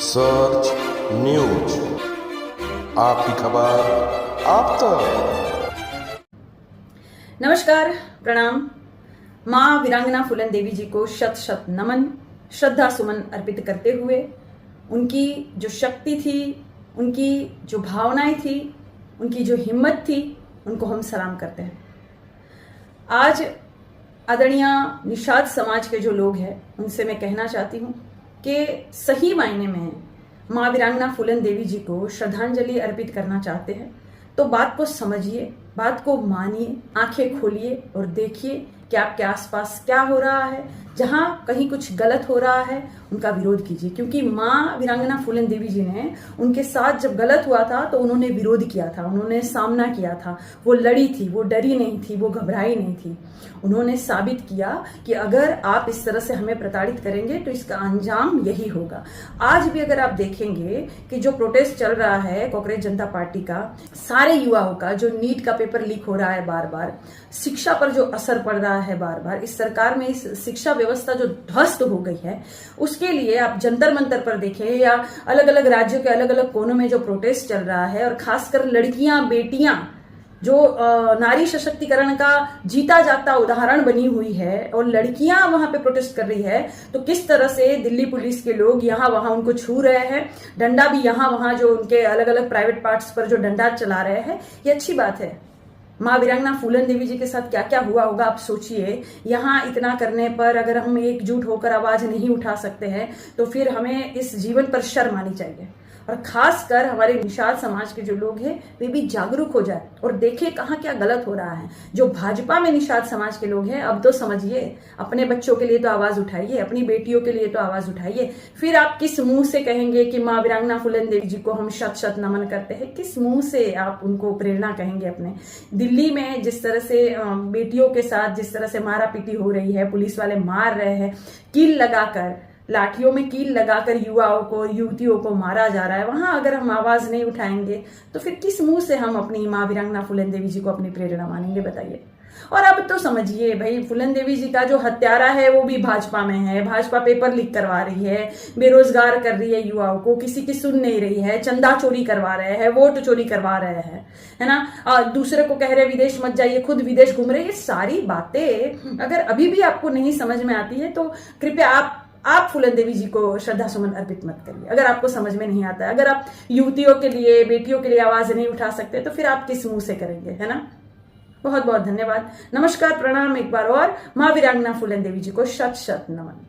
Search news, आपकी खबर आप तक। नमस्कार, प्रणाम। माँ वीरांगना फूलन देवी जी को शत शत नमन, श्रद्धा सुमन अर्पित करते हुए उनकी जो शक्ति थी, उनकी जो भावनाएं थी, उनकी जो हिम्मत थी, उनको हम सलाम करते हैं। आज आदरणीय निषाद समाज के जो लोग हैं उनसे मैं कहना चाहती हूँ कि सही मायने में माँ वीरांगना फूलन देवी जी को श्रद्धांजलि अर्पित करना चाहते हैं तो बात को समझिए, बात को मानिए, आंखें खोलिए और देखिए कि आपके आसपास क्या हो रहा है। जहां कहीं कुछ गलत हो रहा है उनका विरोध कीजिए, क्योंकि माँ वीरांगना फूलन देवी जी ने उनके साथ जब गलत हुआ था तो उन्होंने विरोध किया था, उन्होंने सामना किया था, वो लड़ी थी, वो डरी नहीं थी, वो घबराई नहीं थी। उन्होंने साबित किया कि अगर आप इस तरह से हमें प्रताड़ित करेंगे तो इसका अंजाम यही होगा। आज भी अगर आप देखेंगे कि जो प्रोटेस्ट चल रहा है कांग्रेस जनता पार्टी का, सारे युवाओं का, जो नीट का पेपर लीक हो रहा है बार बार, शिक्षा पर जो असर पड़ रहा है बार बार, इस सरकार में इस शिक्षा व्यवस्था जो ध्वस्त हो गई है, उसके लिए आप जंतर मंतर पर देखें या अलग अलग राज्यों के अलग अलग कोनों में जो प्रोटेस्ट चल रहा है, और खासकर लड़कियां, बेटियां जो नारी सशक्तिकरण का जीता जागता उदाहरण बनी हुई है, और लड़कियां वहां पे प्रोटेस्ट कर रही है, तो किस तरह से दिल्ली पुलिस के लोग यहाँ वहां उनको छू रहे हैं, डंडा भी यहाँ वहां जो उनके अलग अलग प्राइवेट पार्ट्स पर जो डंडा चला रहे हैं, ये अच्छी बात है। माँ वीरांगना फूलन देवी जी के साथ क्या क्या हुआ होगा आप सोचिए। यहाँ इतना करने पर अगर हम एकजुट होकर आवाज नहीं उठा सकते हैं तो फिर हमें इस जीवन पर शर्म आनी चाहिए। और खासकर हमारे निषाद समाज के जो लोग हैं वे भी जागरूक हो जाए और देखें कहाँ क्या गलत हो रहा है। जो भाजपा में निषाद समाज के लोग हैं, अब तो समझिए, अपने बच्चों के लिए तो आवाज उठाइए, अपनी बेटियों के लिए तो आवाज उठाइए। फिर आप किस मुंह से कहेंगे कि माँ वीरांगना फूलन देवी जी को हम शत शत नमन करते हैं? किस मुंह से आप उनको प्रेरणा कहेंगे अपने? दिल्ली में जिस तरह से बेटियों के साथ जिस तरह से मारा पीटी हो रही है, पुलिस वाले मार रहे हैं, कील लगाकर, लाठियों में कील लगाकर युवाओं को, युवतियों को मारा जा रहा है, वहां अगर हम आवाज नहीं उठाएंगे तो फिर किस मुंह से हम अपनी माँ वीरांगना फूलन देवी जी को अपनी प्रेरणा मानेंगे, बताइए। और अब तो समझिए भाई, फूलन देवी जी का जो हत्यारा है वो भी भाजपा में है, भाजपा पेपर लीक करवा रही है, बेरोजगार कर रही है युवाओं को, किसी की सुन नहीं रही है, चंदा चोरी करवा रहे हैं, वोट चोरी करवा रहे हैं, है ना, और दूसरे को कह रहे विदेश मत जाइए, खुद विदेश घूम रहे। ये सारी बातें अगर अभी भी आपको नहीं समझ में आती है तो कृपया आप फूलन देवी जी को श्रद्धा सुमन अर्पित मत करिए। अगर आपको समझ में नहीं आता है, अगर आप युवतियों के लिए, बेटियों के लिए आवाज नहीं उठा सकते तो फिर आप किस मुंह से करेंगे, है ना। बहुत बहुत धन्यवाद, नमस्कार, प्रणाम एक बार और। माँ वीरांगना फूलन देवी जी को शत शत नमन।